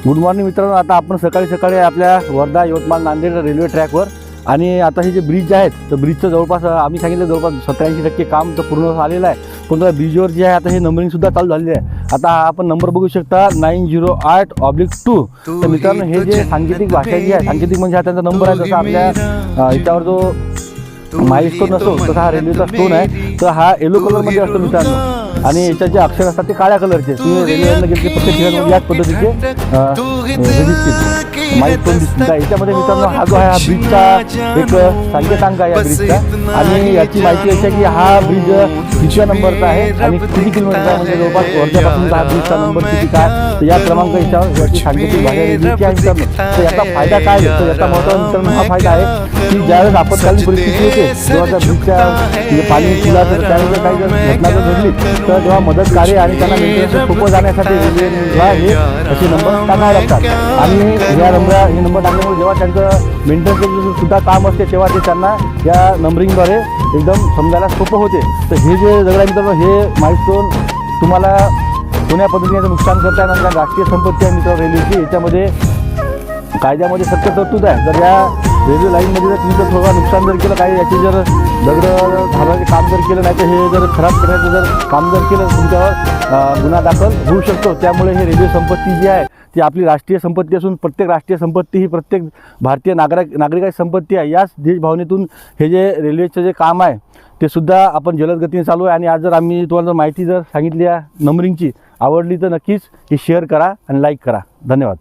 Good morning मित्रांनो. आता आपण सकाळी सकाळी आपल्या वर्धा यवतमाळ नांदेड रेल्वे ट्रॅकवर आणि आता हे जे ब्रिज आहेत तर ब्रिजचं जवळपास आम्ही सांगितलं जवळपास 87% काम तर पूर्ण आलेलं आहे. पण त्या ब्रिजवर जे आहे आता हे नंबरिंगसुद्धा चालू झालेली आहे. आता हा आपण नंबर बघू शकता 908/2. तर मित्रांनो हे जे सांकेतिक भाषा जी आहे, सांकेतिक म्हणजे हा त्यांचा नंबर आहे. जसा आपल्या याच्यावर जो माइलस्टोन असतो तसा हा रेल्वेचा स्टोन आहे. तर हा येलो कलरमध्ये असतो मित्रांनो आणि याच्यात जे अक्षर असतात ते काळ्या कलरचे. तुम्ही रेल्वेला गेले प्रत्येक ठिकाणी याच पद्धतीचे माइलस्टोन दिसतात. याच्यामध्ये मित्रांनो हा जो आहे हा ब्रिजचा एक सांकेतांक आहे या ब्रिजचा. आणि याची माहिती अशी आहे की हा ब्रिज कितव्या नंबरचा आहे आणि किती किलोमीटरचा, म्हणजे जवळपास वर्ध्यापासून हा ब्रिजचा नंबर किती काय, तर या क्रमांक याच्यावर याची सांकेतिक भाषा लिहिली आहे मित्रांनो. तर याचा फायदा काय आहे, तर याचा महत्त्वाचा मित्रांनो हा फायदा आहे की ज्यावेळेस आपत्कालीन परिस्थिती येते तेव्हा त्या ब्रिजच्या म्हणजे पाणी फुला तर त्यावेळेस काही जर घटना जर घडली तर तेव्हा मदत कार्य आणि त्यांना मेंटेनन्स सोपं जाण्यासाठी रेल्वेला हे असे नंबर टाकावे लागतात. आणि हे नंबर टाकल्यामुळे जेव्हा त्यांचं मेंटेनन्सचं सुद्धा काम असते तेव्हा ते त्यांना या नंबरिंगद्वारे एकदम समजायला सोपं होते. तर हे जे दगड आहे मित्रांनो हे माइलस्टोन तुम्हाला कोण्या पद्धतीने नुकसान करता येणार नाही. राष्ट्रीय संपत्ती आहे मित्रांनो रेल्वेची. याच्यामध्ये कायद्यामध्ये सत्य तरतूद आहे. जर या रेल्वे लाईनमध्ये जर तुमचं थोडं नुकसान जर केलं, काही याचे जर दगड घालायचे काम जर केलं नाही तर हे जर खराब करण्याचं जर काम जर केलं तुमच्यावर गुन्हा दाखल होऊ शकतो. त्यामुळे हे रेल्वे संपत्ती जी आहे ती आपली राष्ट्रीय संपत्ती असून प्रत्येक राष्ट्रीय संपत्ती ही प्रत्येक भारतीय नागरिकाची संपत्ती आहे. याच देशभावनेतून हे जे रेल्वेचं जे काम आहे ते सुद्धा आपण जलद गतीने चालू आहे. आणि आज जर आम्ही तुम्हाला माहिती जर सांगितली आहे नंबरिंगची आवडली तर नक्कीच ही शेअर करा आणि लाईक करा. धन्यवाद.